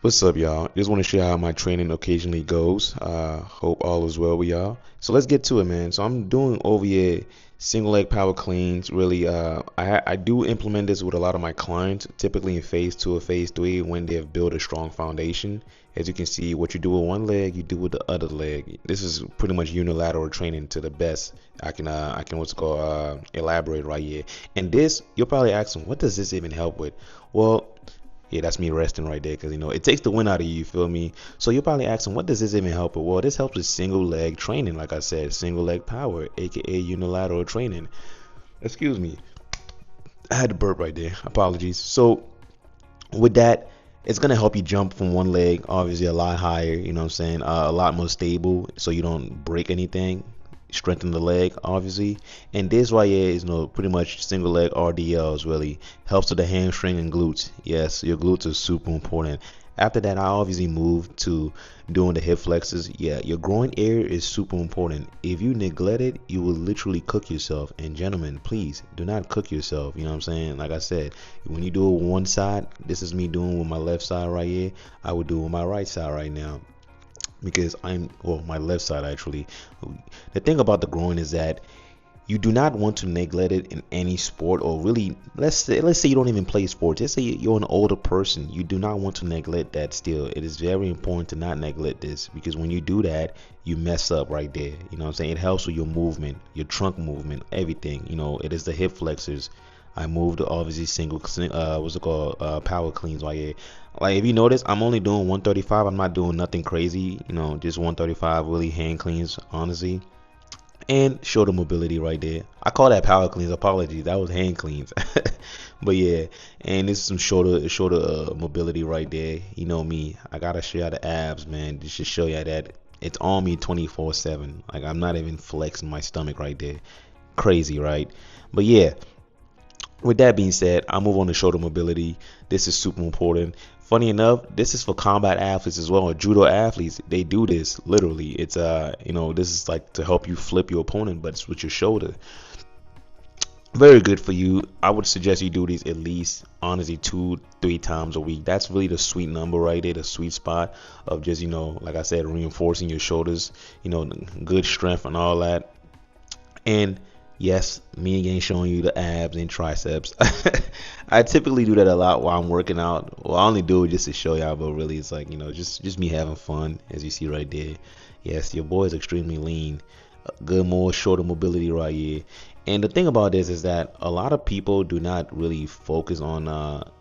What's up, y'all? Just want to share how my training occasionally goes. Hope all is well with y'all. So let's get to it, man. So I'm doing over here single leg power cleans. Really, I do implement this with a lot of my clients, typically in phase two or phase three when they have built a strong foundation. As you can see, what you do with one leg, you do with the other leg. This is pretty much unilateral training to the best. I can what's called elaborate right here. And this, you're probably asking, what does this even help with? Well, yeah, that's me resting right there because it takes the wind out of you. You feel me? So you're probably asking, what does this even help with? Well, this helps with single leg training, like I said, single leg power, aka unilateral training. Excuse me, I had to burp right there. Apologies. So with that, it's gonna help you jump from one leg, obviously a lot higher. You know what I'm saying? A lot more stable, so you don't break anything. Strengthen the leg, obviously. And this right here is pretty much single leg RDLs. Really helps with the hamstring and glutes. Yes, your glutes are super important. After that, I obviously move to doing the hip flexors. Yeah, your groin area is super important. If you neglect it, you will literally cook yourself. And gentlemen, please do not cook yourself. You know what I'm saying? Like I said, when you do it one side, this is me doing with my left side right here. I would do it with my right side right now because my left side actually. The thing about the groin is that you do not want to neglect it in any sport, or really, let's say you don't even play sports. Let's say you're an older person. You do not want to neglect that. Still, it is very important to not neglect this, because when you do that, you mess up right there. You know what I'm saying? It helps with your movement, your trunk movement, everything. It is the hip flexors. I moved obviously what's it called, power cleans right here. Like, if you notice, I'm only doing 135. I'm not doing nothing crazy, just 135 really hand cleans, honestly. And shoulder mobility right there. I call that power cleans. Apologies, that was hand cleans. But yeah, and this is some shoulder mobility right there. You know me, I gotta show you the abs, man. Just to show you that it's on me 24/7. Like, I'm not even flexing my stomach right there. Crazy, right? But yeah, with that being said, I move on to shoulder mobility. This is super important. Funny enough, this is for combat athletes as well, or judo athletes. They do this literally. It's this is like to help you flip your opponent, but it's with your shoulder. Very good for you. I would suggest you do these at least, honestly, 2-3 times a week. That's really the sweet number right there, the sweet spot of just, like I said, reinforcing your shoulders, good strength and all that. And yes, me again showing you the abs and triceps. I typically do that a lot while I'm working out. Well, I only do it just to show y'all, but really it's like, just me having fun, as you see right there. Yes, your boy is extremely lean. Good, more shoulder mobility right here. And the thing about this is that a lot of people do not really focus on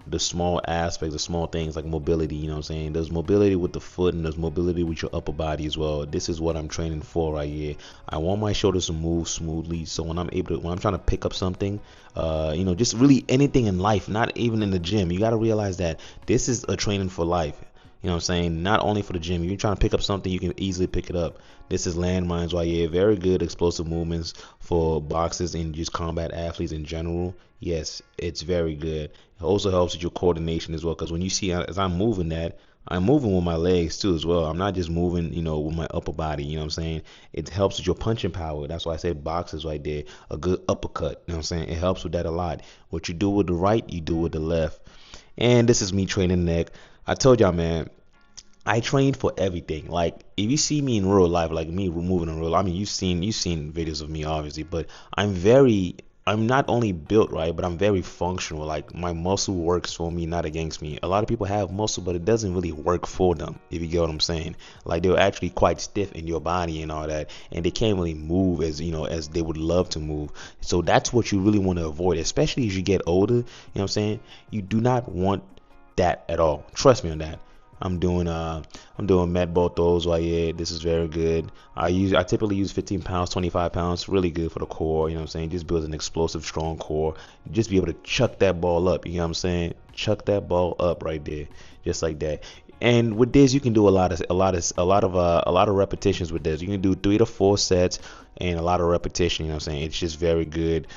the small aspects, the small things like mobility. You know what I'm saying? There's mobility with the foot and there's mobility with your upper body as well. This is what I'm training for right here. I want my shoulders to move smoothly, so when I'm trying to pick up something, just really anything in life, not even in the gym, you got to realize that this is a training for life. You know what I'm saying? Not only for the gym. If you're trying to pick up something, you can easily pick it up. This is landmines right here. Very good explosive movements for boxers and just combat athletes in general. Yes, it's very good. It also helps with your coordination as well, because when you see as I'm moving that, I'm moving with my legs too as well. I'm not just moving, with my upper body. You know what I'm saying? It helps with your punching power. That's why I said boxers right there. A good uppercut. You know what I'm saying? It helps with that a lot. What you do with the right, you do with the left. And this is me training neck. I told y'all, man, I train for everything. Like, if you see me in real life, like me moving in real life, I mean, you've seen videos of me, obviously, but I'm not only built right, but I'm very functional. Like, my muscle works for me, not against me. A lot of people have muscle, but it doesn't really work for them, if you get what I'm saying. Like, they're actually quite stiff in your body and all that, and they can't really move as they would love to move. So that's what you really want to avoid, especially as you get older. You know what I'm saying? You do not want that at all. Trust me on that. I'm doing med both those right here. This is very good. I typically use 15 pounds, 25 pounds. Really good for the core. You know what I'm saying? Just builds an explosive, strong core. Just be able to chuck that ball up. You know what I'm saying? Chuck that ball up right there, just like that. And with this, you can do a lot of repetitions with this. You can do 3 to 4 sets and a lot of repetition. You know what I'm saying? It's just very good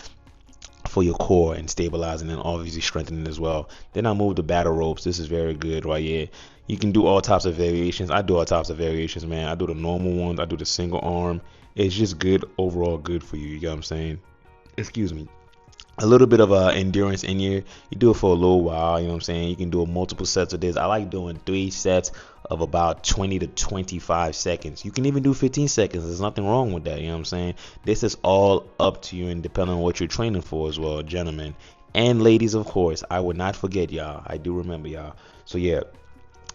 for your core and stabilizing and obviously strengthening as well. Then I move the battle ropes. This is very good right here. You can do all types of variations. I do all types of variations, man. I do the normal ones. I do the single arm. It's just good overall, good for you. You know what I'm saying? Excuse me. a little bit of endurance in you. You do it for a little while, you know what I'm saying? You can do multiple sets of this. I like doing 3 sets of about 20 to 25 seconds. You can even do 15 seconds. There's nothing wrong with that, you know what I'm saying? This is all up to you and depending on what you're training for as well, gentlemen. And ladies, of course. I would not forget y'all. I do remember y'all. So yeah,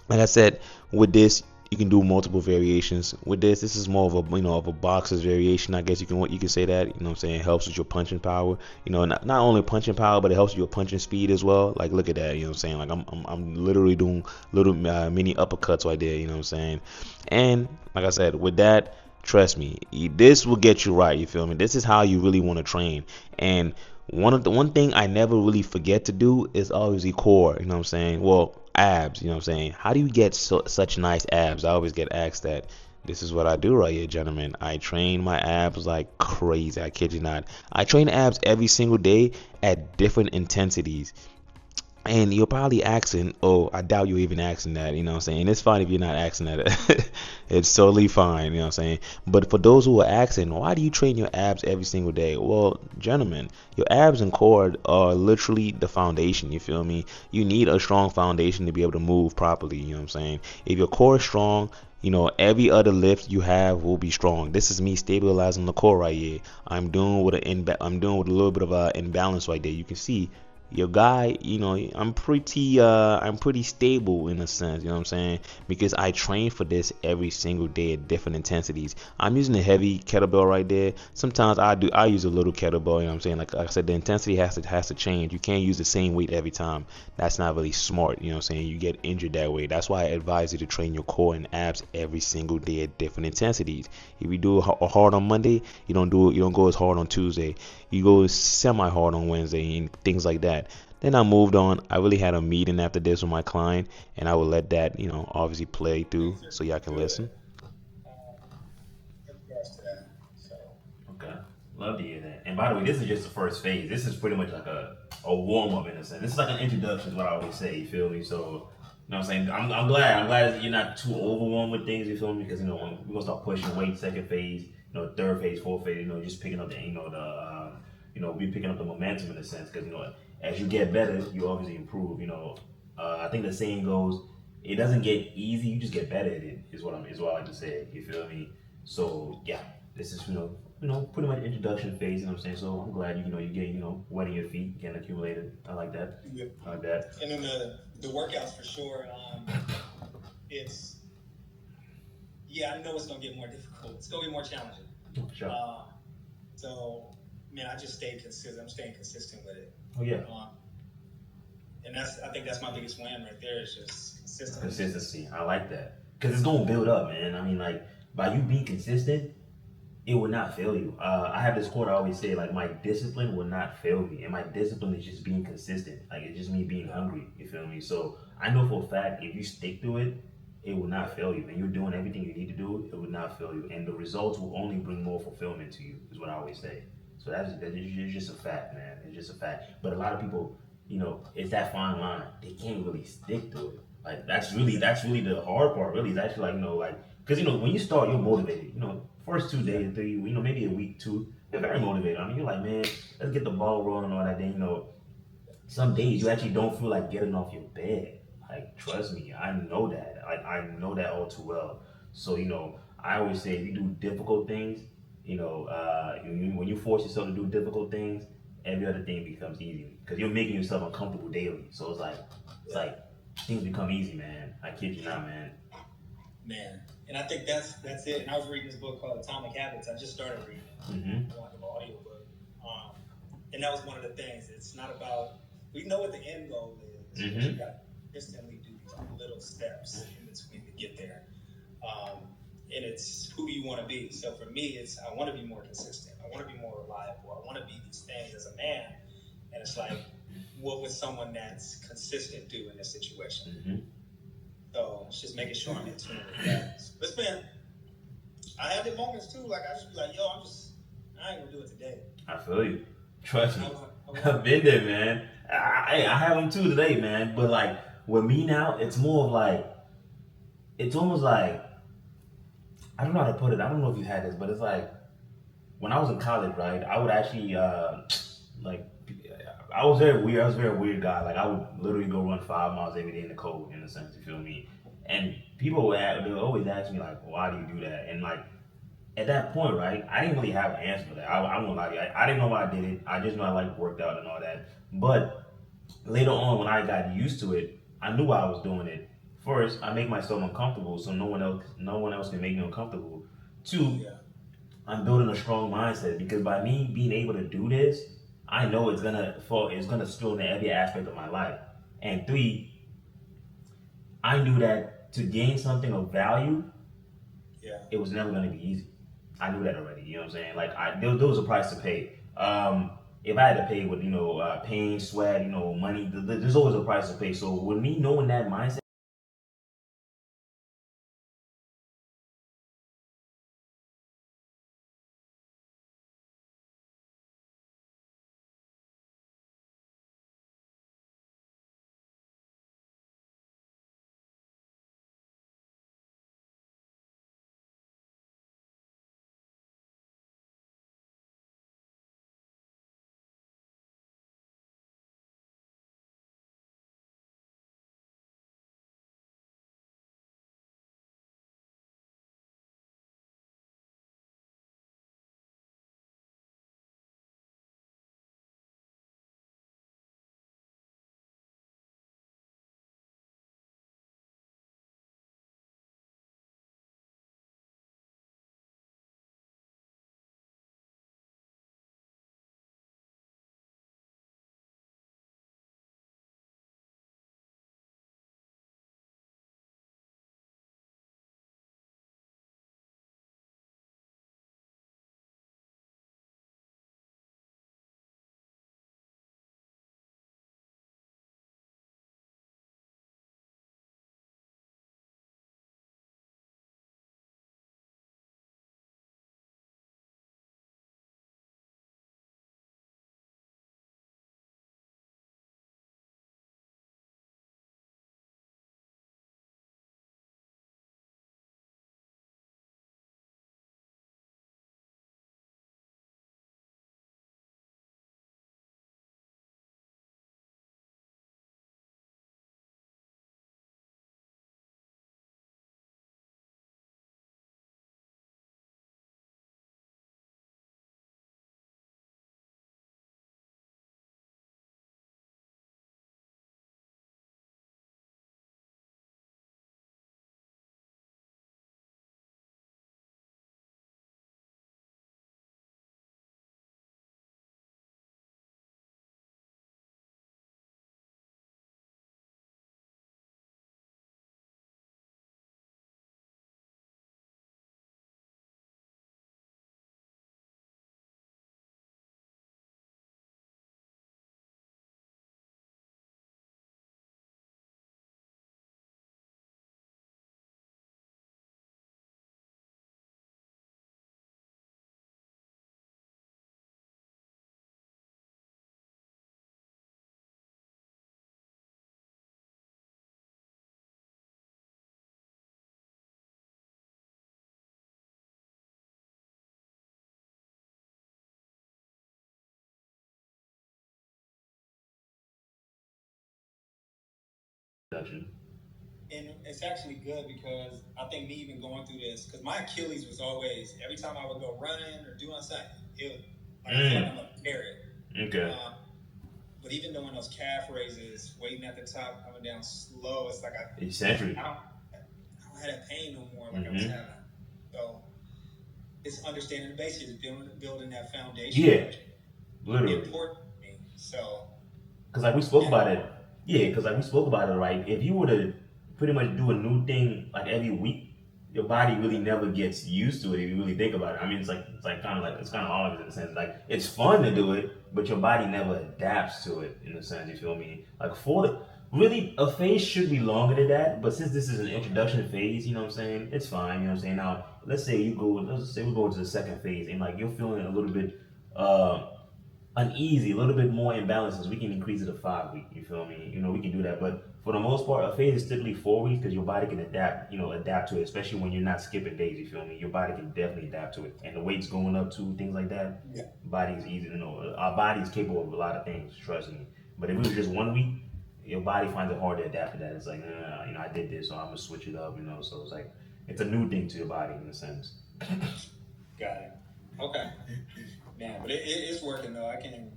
like I said, with this you can do multiple variations. With this is more of a of a boxer's variation. I guess you can say that. You know what I'm saying? It helps with your punching power. Not only punching power, but it helps with your punching speed as well. Like look at that. You know what I'm saying? Like I'm literally doing little mini uppercuts right there. You know what I'm saying? And like I said, with that, trust me, this will get you right. You feel me? This is how you really want to train. And one thing I never really forget to do is always the core. You know what I'm saying? Well, abs. You know what I'm saying? How do you get such nice abs? I always get asked that. This is what I do right here, gentlemen. I train my abs like crazy. I kid you not. I train abs every single day at different intensities. And you're probably asking, oh, I doubt you're even asking that, you know what I'm saying? And it's fine if you're not asking that. It's totally fine, you know what I'm saying? But for those who are asking, why do you train your abs every single day? Well, gentlemen, your abs and core are literally the foundation, you feel me? You need a strong foundation to be able to move properly, you know what I'm saying? If your core is strong, every other lift you have will be strong. This is me stabilizing the core right here. I'm doing with a little bit of imbalance right there. You can see your guy, I'm pretty stable in a sense, you know what I'm saying? Because I train for this every single day at different intensities. I'm using a heavy kettlebell right there. Sometimes I use a little kettlebell, you know what I'm saying? Like I said, the intensity has to change. You can't use the same weight every time. That's not really smart, you know what I'm saying? You get injured that way. That's why I advise you to train your core and abs every single day at different intensities. If you do hard on Monday, you don't go as hard on Tuesday. You go semi hard on Wednesday and things like that. Then I moved on. I really had a meeting after this with my client, and I will let that, obviously play through so y'all can listen. Okay. Love to hear that. And by the way, this is just the first phase. This is pretty much like a warm up in a sense. This is like an introduction, is what I always say. You feel me? So, you know what I'm saying? I'm glad. I'm glad that you're not too overwhelmed with things. You feel me? Because when we're gonna start pushing weight, second phase, third phase, fourth phase. Just picking up we picking up the momentum in a sense. Because as you get better, you obviously improve. I think the saying goes, it doesn't get easy. You just get better at it. Is what I like to say. You feel me? So yeah, this is pretty much introduction phase. You know what I'm saying? So I'm glad you getting wetting your feet, getting accumulated. I like that. Yep. I like that. And then the workouts for sure. It's yeah, I know it's gonna get more difficult. It's gonna be more challenging. Sure. So man, I just stayed consistent. I'm staying consistent with it. Oh yeah. And I think that's my biggest win right there. Is just consistency. Consistency. I like that because it's gonna build up, man. I mean, like by you being consistent, it will not fail you. I have this quote I always say, like my discipline will not fail me, and my discipline is just being consistent. Like it's just me being hungry. You feel me? So I know for a fact if you stick to it, it will not fail you, and you're doing everything you need to do. It will not fail you, and the results will only bring more fulfillment to you. Is what I always say. So that's just a fact, man. It's just a fact. But a lot of people, it's that fine line. They can't really stick to it. Like that's really the hard part. Really, it's actually like because when you start, you're motivated. First 2 days, three, maybe a week, two, you're very motivated. I mean, you're like, man, let's get the ball rolling and all that. Then some days you actually don't feel like getting off your bed. Like, trust me, I know that. I know that all too well. So I always say if you do difficult things, when you force yourself to do difficult things, every other thing becomes easy because you're making yourself uncomfortable daily. So it's like things become easy, man. I kid you not, man. Man, and I think that's it. And I was reading this book called Atomic Habits. I just started reading it. Mm-hmm. Like an audio book. And that was one of the things. It's not about we know what the end goal is. Mm-hmm. But you got to consistently do these little steps in between to get there. And it's who you want to be. So for me, it's I want to be more consistent. I want to be more reliable. I want to be these things as a man. And it's like, what would someone that's consistent do in this situation? Mm-hmm. So it's just making sure I'm in tune with that. But it's been, I have the moments too. Like I just be like, I ain't gonna do it today. I feel you. Trust me. I've been there, man. I have them too today, man. But like with me now, it's more of like, it's almost like, I don't know how to put it. I don't know if you had this, but it's like when I was in college, right? I would actually like I was very weird. I was a very weird guy. Like I would literally go run 5 miles every day in the cold, in a sense. You feel me? And people they would always ask me like, "Why do you do that?" And like at that point, right, I didn't really have an answer for that. I won't lie to you. I didn't know why I did it. I just know I like worked out and all that. But later on, when I got used to it, I knew why I was doing it. First, I make myself uncomfortable, so no one else can make me uncomfortable. Two, Yeah. I'm building a strong mindset because by me being able to do this, I know it's gonna spill into every aspect of my life. And three, I knew that to gain something of value, Yeah. it was never gonna be easy. I knew that already. You know what I'm saying? Like there was a price to pay. If I had to pay with pain, sweat, money, there's always a price to pay. So with me knowing that mindset. And it's actually good because I think me even going through this, because my Achilles was always every time I would go running or doing something, it would, like I feel like I'm a parrot. Okay. But even doing those calf raises, waiting at the top, coming down slow, it's like Eccentric. I don't have that pain no more like I was having. So it's understanding the basics, building that foundation, Yeah, which is literally. important to me. So Because like we spoke yeah, about it, yeah. Because like we spoke about it, right? If you were to pretty much do a new thing like every week, your body really never gets used to it. If you really think about it, I mean, it's like kind of like it's kind of obvious in a sense. Like it's fun to do it, but your body never adapts to it in a sense. You feel me? Like for the really a phase should be longer than that, but since this is an introduction phase, you know what I'm saying? It's fine. You know what I'm saying? Now let's say we go into the second phase and like you're feeling a little bit. uneasy, a little bit more imbalances, we can increase it to 5 weeks. You feel me? We can do that. But for the most part, a phase is typically 4 weeks because your body can adapt. Adapt to it, especially when you're not skipping days. You feel me? Your body can definitely adapt to it, and the weight's going up too, things like that. Yeah. Body is easy to know. Our body is capable of a lot of things. Trust me. But if it was just 1 week, your body finds it hard to adapt to that. It's like, I did this, so I'm gonna switch it up. So it's like it's a new thing to your body in a sense. Got it. Okay. Man, but it's working though. I can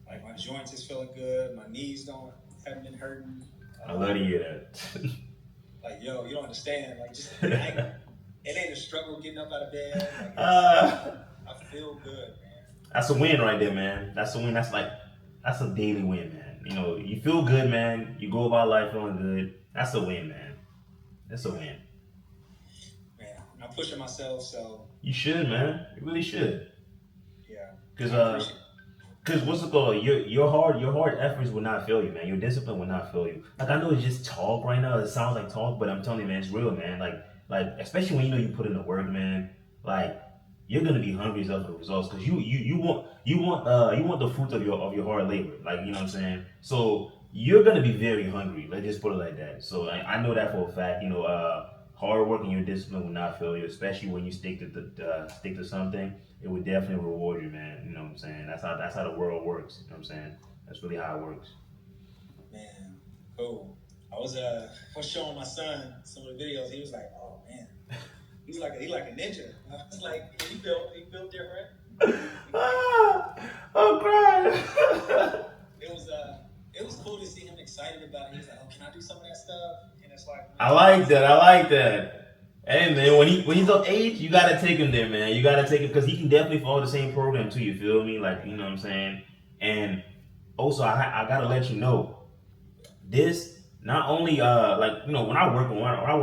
like my joints is feeling good. My knees don't haven't been hurting. I love to hear that. Like yo, you don't understand. Like just it ain't a struggle getting up out of bed. Like uh, I feel good, man. That's a win right there, man. That's a win. That's a daily win, man. You feel good, man. You go about life feeling good. That's a win, man. That's a win. Man, I'm pushing myself, so You should, man. You really should. yeah. Cause I appreciate Cause what's it called? Your hard efforts will not fail you, man. Your discipline will not fail you. Like I know it's just talk right now. It sounds like talk, but I'm telling you, man, it's real, man. Like especially when you put in the work, man. Like you're gonna be hungry as hell for the results because you want the fruits of your hard labor. Like you know what I'm saying. So you're gonna be very hungry. Let's just put it like that. So I know that for a fact. Hard work and your discipline will not fail you, especially when you stick to something. It would definitely reward you, man. You know what I'm saying? That's how the world works. You know what I'm saying? That's really how it works. man, cool. I was showing my son some of the videos. He was like, "Oh man, he's like a ninja." I was like, "He built different." Ah, I'm crying. It was cool to see him excited about it. He was like, "Oh, can I do some of that stuff?" And it's like, I like that. I like that. Hey man, when he's of age, you gotta take him there, man. You gotta take him because he can definitely follow the same program too. You feel me? Like you know what I'm saying. And also, I gotta let you know this not only like when I work with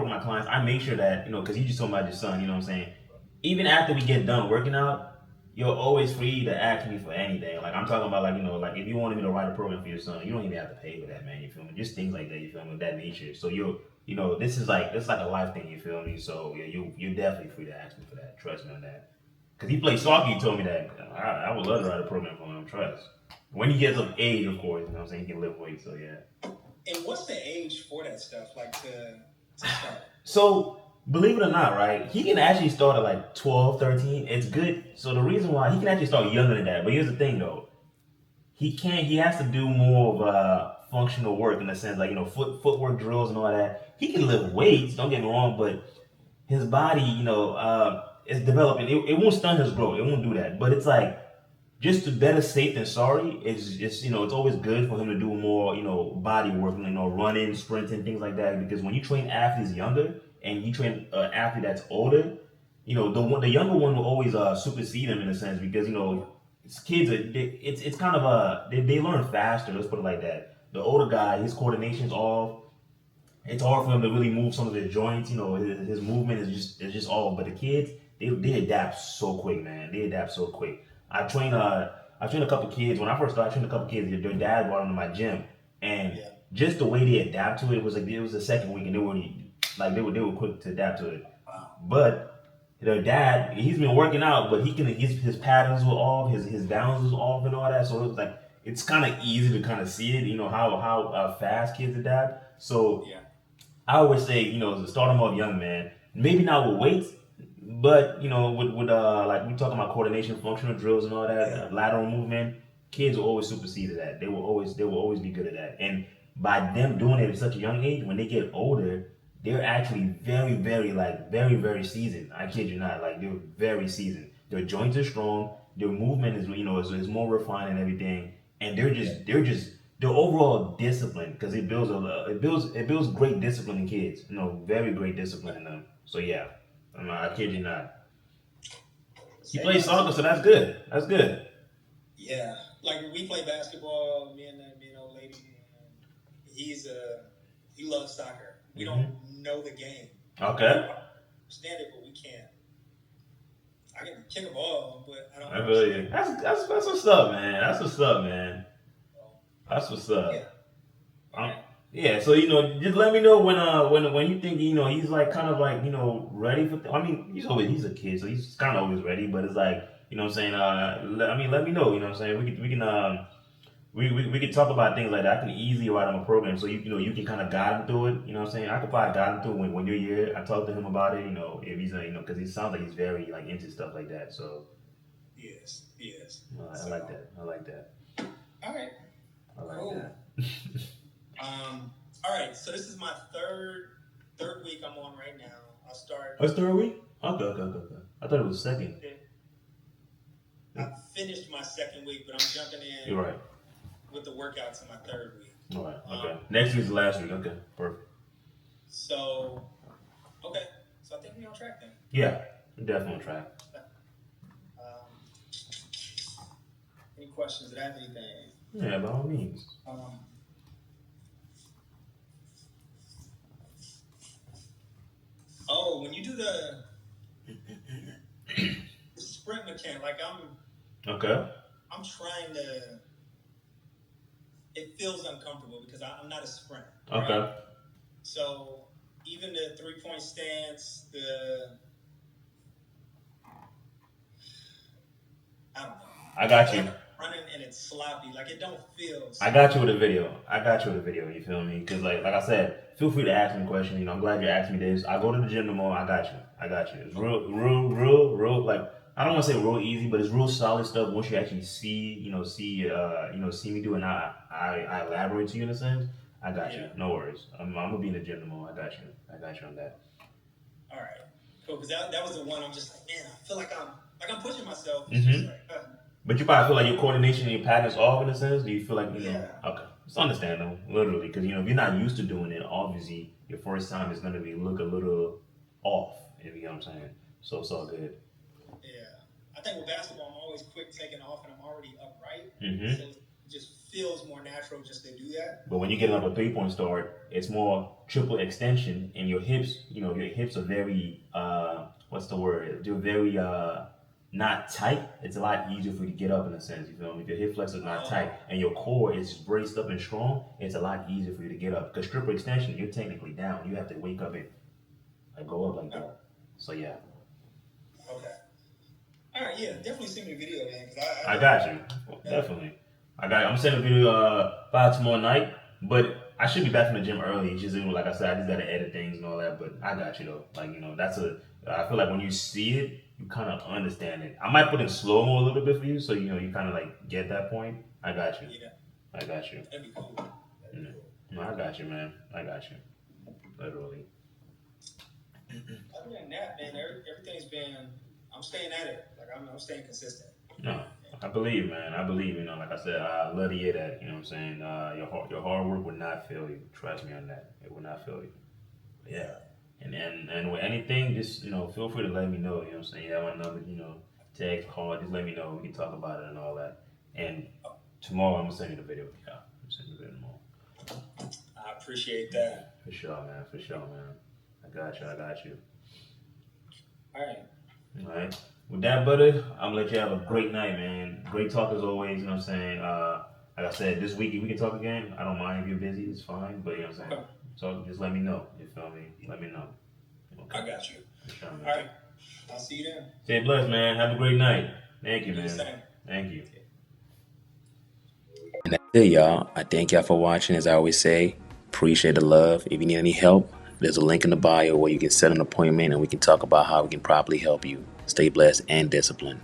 my clients, I make sure that because you just told me about your son, you know what I'm saying. Even after we get done working out, you're always free to ask me for anything. Like I'm talking about, like like if you wanted me to write a program for your son, you don't even have to pay for that, man. You feel me? Just things like that. You feel me? Of that nature. So this is like a life thing. You feel me? So yeah, you're definitely free to ask me for that. Trust me on that. Cause he played soccer, he told me that I would love to write a program for him. Trust. When he gets of age, of course, you know what I'm saying, he can lift weights. So yeah. and what's the age for that stuff? Like to start? So believe it or not, right? He can actually start at like 12, 13. It's good. So the reason why he can actually start younger than that. But here's the thing though. He can't. He has to do more of functional work in the sense like footwork drills and all that. He can lift weights. Don't get me wrong, but his body, is developing. It won't stunt his growth. It won't do that. But it's like just to better safe than sorry. It's always good for him to do more body work, running, sprinting, things like that. Because when you train athletes younger and you train an athlete that's older, the younger one will always supersede him in a sense because kids it's kind of they learn faster. Let's put it like that. The older guy, his coordination's off. It's hard for him to really move some of his joints. His movement is just off. But the kids, they adapt so quick, man. They adapt so quick. I trained a couple kids when I first started. I trained a couple kids. Their dad brought them to my gym, and Yeah. just the way they adapt to it was like it was the second week, and they were quick to adapt to it. Wow. But their dad, he's been working out, but his patterns were off, his balance was off, and all that. So it was like it's kind of easy to kind of see it. How fast kids adapt. So Yeah. I always say, to start them off young, man. Maybe not with weights, but with like we talking about coordination, functional drills, and all that, Yeah. lateral movement. Kids will always supersede at that. They will always be good at that. And by them doing it at such a young age, when they get older, they're actually very, very very, very seasoned. I kid you not. Like they're very seasoned. Their joints are strong. Their movement is more refined and everything. And they're overall disciplined because it builds great discipline in kids. Very great discipline in them. So yeah, I kid you not. He Same plays as soccer, so that's good. That's good. yeah. Like we play basketball, me and old lady, and he loves soccer. We don't Hmm. know the game. We Okay. understand it, but we can't. I can kick a ball, but I don't I feel understand. you. That's what's up, man. That's what's up, man. That's what's Yeah. up. Um, Okay. yeah. So just let me know when you think he's like kind of like ready for. I mean, he's a kid, so he's kind of always ready. But it's like you know what I'm saying, let me know. You know what I'm saying. We can talk about things like that. I can easily write him a program so you can kind of guide him through it. You know what I'm saying? I could probably guide him through it when you're here. I talk to him about it. If he's because he sounds like he's very like into stuff like that. So Yes. I So, like that. I like that. all right, I like cool. that. All right. So this is my third week I'm on right now. I'll start. That's third week. Okay. I thought it was second. I finished my second week, but I'm jumping in. You're right. With the workouts in my third week. All right. Okay. Next week's the last week. Okay. Perfect. So, okay. So I think we're on track then. Yeah, definitely on track. Any questions? Did I have anything? Yeah, by all means. When you do the sprint mechanic, like I'm trying to. It feels uncomfortable because I'm not a sprinter. Right? Okay. So even the 3-point stance, I don't know. I got you. Running and it's sloppy, like it don't feel. I got you with a video. You feel me? Because like I said, feel free to ask me questions. I'm glad you asked me this. I go to the gym tomorrow. I got you. It's real. Like I don't want to say real easy, but it's real solid stuff. Once you actually see me do it, and I elaborate to you in a sense. I got you. No worries. I'm gonna be in the gym tomorrow. I got you on that. All right, cool. Because that was the one I'm just like, man, I feel like I'm pushing myself. Mm-hmm. But you probably feel like your coordination and your patterns off in a sense. Do you feel like Yeah. Okay, it's understandable, literally, because if you're not used to doing it, obviously your first time is gonna look a little off. If you know what I'm saying. So it's all good. Yeah, I think with basketball, I'm always quick taking off, and I'm already upright. Mm-hmm. So it just feels more natural just to do that. But when you get up a 3-point start, it's more triple extension, and your hips, your hips are very what's the word? They're very not tight. It's a lot easier for you to get up in a sense. You feel me? If your hip flexors are not tight and your core is braced up and strong, it's a lot easier for you to get up. Because triple extension, you're technically down. You have to wake up and like go up like that. So yeah. Okay. All right. Yeah. Definitely send me a video, man. Cause I got you. Definitely. I'm sending a video by tomorrow night, but I should be back from the gym early. It's just like I said, I just gotta edit things and all that. But I got you though. Like I feel like when you see it, you kind of understand it. I might put in slow mo a little bit for you, so you kind of like get that point. I got you. Yeah. I got you. That'd be cool. No, I got you, man. I got you. Literally. Other than that, man, everything's been. I'm staying at it. Like I'm staying consistent. No, I believe, man. I believe. Like I said, I love to hear that. You know what I'm saying? Your hard work would not fail you. Trust me on that. It would not fail you. Yeah. And with anything, just feel free to let me know. You know what I'm saying? You have my number. Text, call. Just let me know. We can talk about it and all that. And tomorrow I'm gonna send you the video. Yeah, I'm send you the video tomorrow. I appreciate that. For sure, man. I got you. All right. All right. With that, brother, I'm gonna let you have a great night, man. Great talk as always. You know what I'm saying? Like I said, this week we can talk again. I don't mind if you're busy. It's fine. But you know what I'm saying? Okay. So just let me know. You feel me? Let me know. Okay. I got you. Sure, all right. I'll see you then. Stay blessed, man. Have a great night. Thank you, man. Same. Thank you. And that's it, y'all. I thank y'all for watching. As I always say, appreciate the love. If you need any help, there's a link in the bio where you can set an appointment and we can talk about how we can properly help you. Stay blessed and disciplined.